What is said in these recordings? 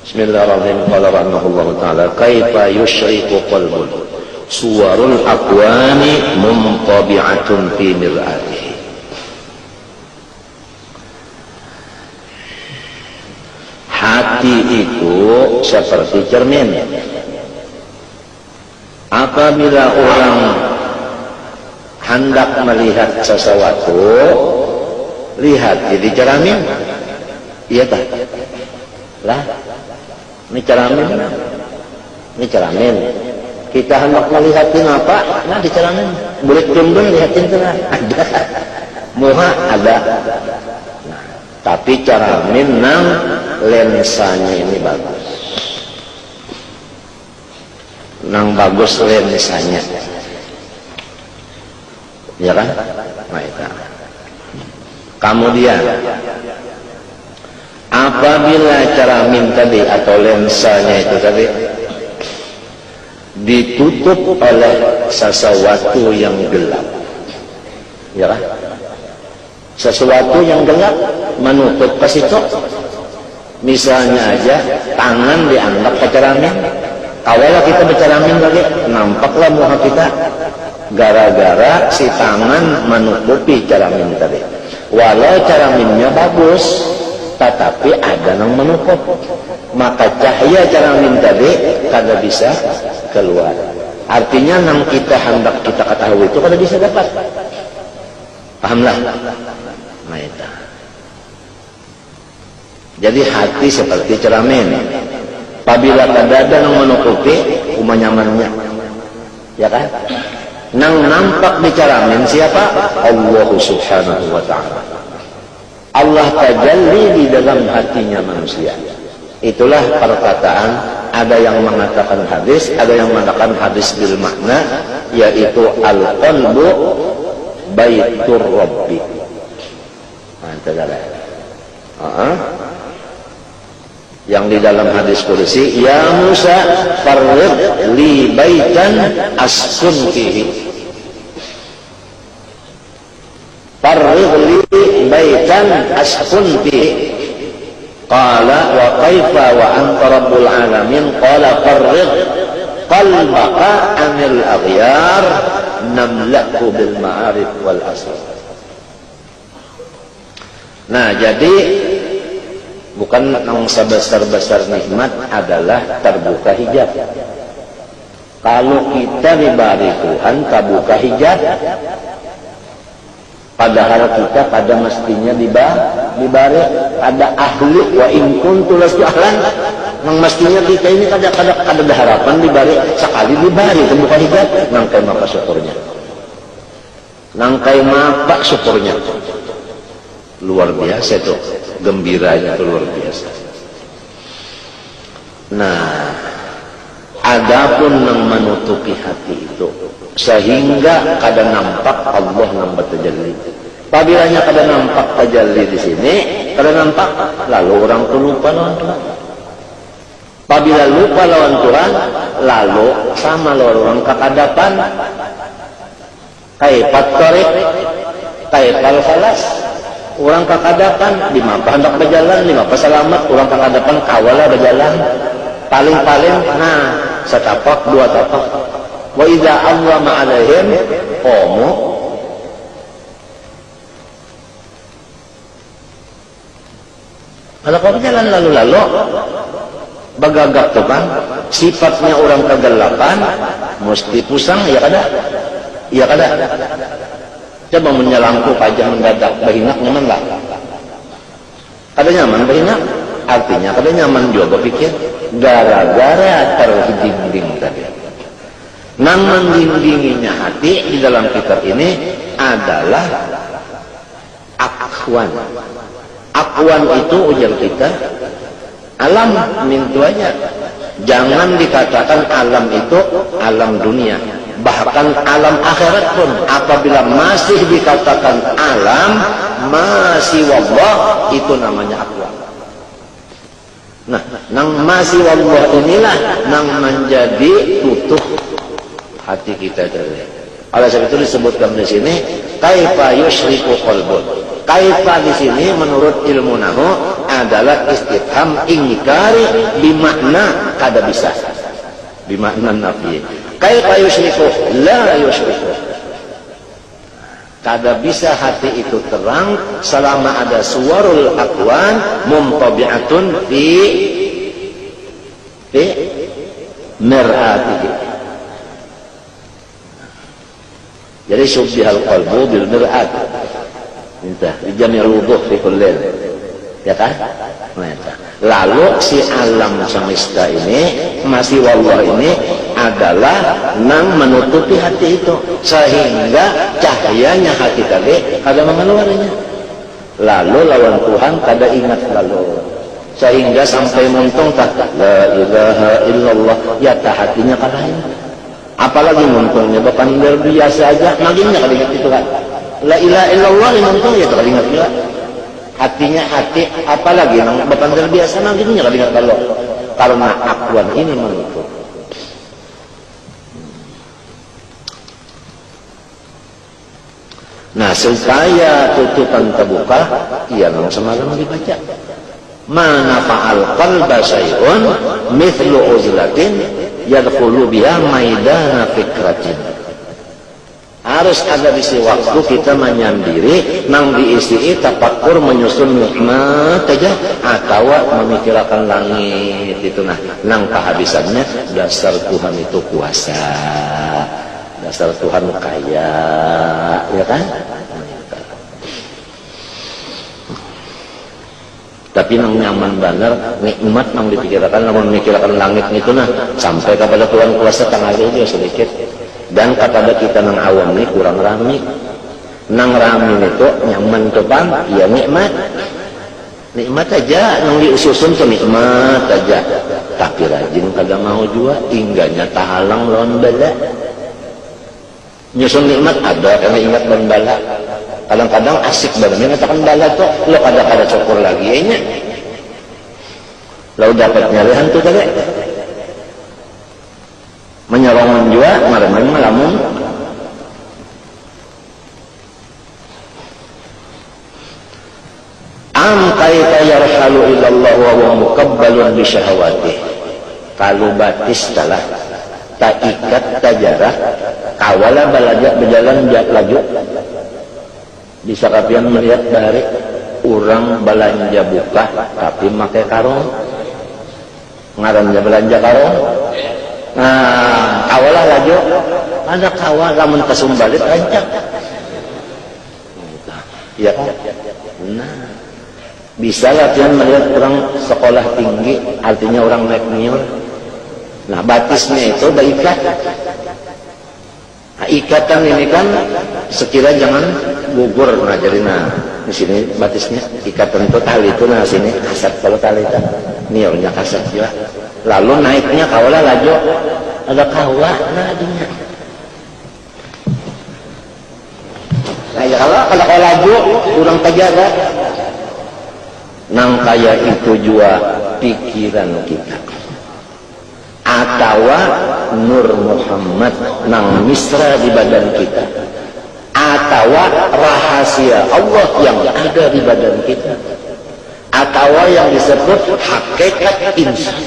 Bismillahirrahmanirrahim. Qala rahimahullahu ta'ala, kaifa yushriku qalbun suwarul aqwani muntabi'atun fi mir'atihi. Hati itu seperti cermin. Apabila orang hendak melihat sesuatu, lihat jadi cermin. Iya tak? Lah, ini cermin. Ini cermin. Kita hendak melihatin apa? Nah, di cermin. Bulit jomblo lihatin tuh ada. Muha ada. Nah, tapi cermin nang lensanya ini bagus. Nang bagus lensanya. Ya kan? Baik. Kemudian apabila cermin tadi atau lensanya itu tadi ditutup oleh sesuatu yang gelap, ya kan? Sesuatu yang gelap menutup ke situ. Misalnya aja tangan dianggap ke cermin. Kalau kita bercermin lagi, nampaklah muka kita gara-gara si tangan menutupi cermin tadi. Walau cerminnya bagus, tetapi ada yang menutup, maka cahaya cermin tadi kada bisa keluar. Artinya yang kita hendak kita ketahui itu kada bisa dapat. Pahamlah? Nah, itu. Jadi hati seperti cermin. Apabila kada ada yang menutupi, umah nyamannya, ya kan? Nang nampak di cermin siapa? Allah Subhanahu wa ta'ala. Allah tajalli di dalam hatinya manusia. Itulah perkataan, ada yang mengatakan hadis, ada yang mengatakan hadis bil makna, yaitu al-qalbu baitur rabbi. Yang di dalam hadis kursi, ya Musa farrid li baitan askun fihi. Farrid li baitan askun fihi. Qala wa kaifa wa anta rabbul alamin. Qala farrid qalbaka anil aghyar namlaku bil ma'arif wal asr. Nah, jadi bukan yang sebesar-besar nikmat adalah terbuka hijab. Kalau kita diberi Tuhan terbuka hijab, padahal kita pada mestinya diberi ada ahli wa in kuntu lastu ahlan, yang mestinya kita ini kada harapan diberi, sekali diberi terbuka hijab, nangkai maka syukurnya. Nangkai maka syukurnya. Luar biasa itu, gembiranya itu luar biasa. Nah, adapun yang menutupi hati itu sehingga kada nampak Allah yang bertajalli. Apabila kada nampak tajalli di sini, kada nampak, lalu orang itu lupa lawan Tuhan. Apabila lupa lawan Tuhan, lalu sama lawan orang kekadapan, kaipat tarik, kaipal falas. Orang kakadapan, lima hendak berjalan, lima selamat. Orang kakadapan kawalah berjalan. Paling-paling, nah, setapak, dua tapak. Wa idza Allah ma'alaihim qamu. Kalau kau berjalan lalu-lalu, bagagak tuh kan, sifatnya orang kegelapan, mesti pusang, ya kada? Ya kada? Coba menyelangkup aja mendadak, bahinak nyaman lah. Kada nyaman bahinak, artinya kada nyaman juga pikir, gara-gara terhiding-ding tadi. Nang mendingdinginya hati di dalam kitab ini adalah akwan. Akwan itu ujar kita, alam mintu aja. Jangan dikatakan alam itu alam dunia. Bahkan alam akhirat pun apabila masih dikatakan alam masih wallah, itu namanya akwan. Nah, nang masih wallah inilah nang menjadi utuh hati kita tadi. Oleh sebab itu disebutkan di sini kaifa yusyriku qalbun. Kaifa di sini menurut ilmu nahwu adalah istifham ingkari bimakna kada bisa, bimakna nafi. Kaifa yusyriku la yusyriku, kada bisa hati itu terang selama ada suwarul aqwan mumtabi'atun fi mir'atihi. Jadi syubbihal qalbu bil mir'at. Minta jami'ul wuduh fi kullil. Ya kan? Lalu si alam semesta ini masih wallah ini adalah nang menutupi hati itu sehingga cahayanya hati tadi kada mengeluarinya. Lalu lawan Tuhan kada ingat lalu sehingga sampai muntung tak la ilaha illallah ya tak hatinya kada ingat. Apalagi muntungnya bahkan biasa aja maginya kada ingat itu kan. La ilaha illallah muntung ya kada ingat juga. Hatinya hati apalagi nang bahkan biasa maginya kada ingat kalau karena akwan ini menutup. Nah, supaya tutupan terbuka, ia nang semalam dibaca. Mana fa'al qalba syai'un mithlu uzlatin yadkhulu biha maidana fikratin. Harus ada bisi waktu kita menyendiri nang diisi tafakkur menyusun nikmat aja atau memikirkan langit itu nah nang kehabisannya dasar Tuhan itu kuasa. Dasar Tuhan kaya, ya kan? Tapi nang nyaman benar, nikmat nang dipikirkan, namun memikirkan langit itu nah sampai kepada Tuhan kuasa tengah dia sedikit. Dan kepada kita nang awam ini kurang rami. Nang rami itu nyaman depan, ya nikmat. Nikmat aja, nang diususun tuh nikmat aja. Tapi rajin kada mau juga, hingganya tahalang lawan bala. Nyusun nikmat ada karena ingat dan bala. Kadang-kadang asik banget mengatakan bala tuh lo kada cukur lagi nya. Lo dapat nyari hantu tadi. Menyerongan juga marah-marah melamun. Am kaifa yarhalu ilallah wa huwa muqabbalun bi syahawatih. Kalau batis telah tak ikat tak jarak kawala balajak berjalan laju bisa kapian melihat dari orang belanja buka tapi pakai karung ngarannya belanja karung nah kawala laju ada kawal lamun kesumbalit rancak iya kan nah bisa latihan melihat orang sekolah tinggi artinya orang naik niur. Nah batisnya itu udah ikat. Nah, ikatan ini kan sekira jangan gugur. Nah jadi di sini batisnya ikatan itu tali itu nah sini kasat kalau tali itu niurnya kasat juga. Lalu naiknya kawala laju ada kawa nah adinya. Nah ya kalau laju kurang terjaga. Nang kaya itu juga pikiran kita. Atau Nur Muhammad nang misra di badan kita atau rahasia Allah yang ada di badan kita atau yang disebut hakikat insan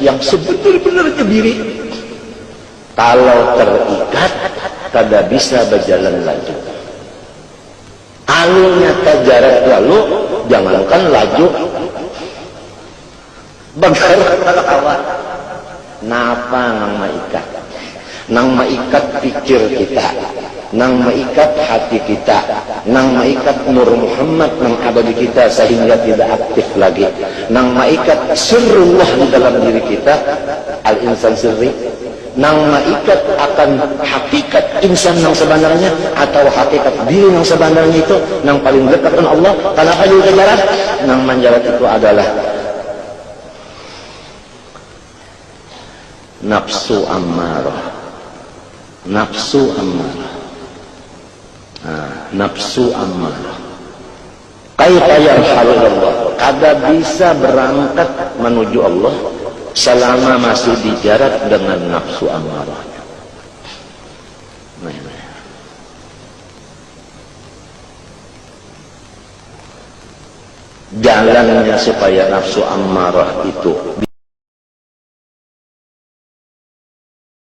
yang sebenar-benarnya diri kalau terikat tidak bisa berjalan laju alurnya terjarak lalu jangankan laju bagaimana kawan napa nang maikat nang maikat pikir kita nang maikat hati kita nang maikat Nur Muhammad nang ada di kita sehingga tidak aktif lagi nang maikat sirrullah di dalam diri kita al-insan sirri nang maikat akan hakikat insan yang sebenarnya atau hakikat diri yang sebenarnya itu nang paling dekat dengan Allah kenapa juga jarak nang menjarat itu adalah nafsu ammarah nafsu ammarah nafsu ammarah kaifa yarhalu Allah kada bisa berangkat menuju Allah selama masih dijarat dengan nafsu ammarahnya jalannya supaya nafsu ammarah itu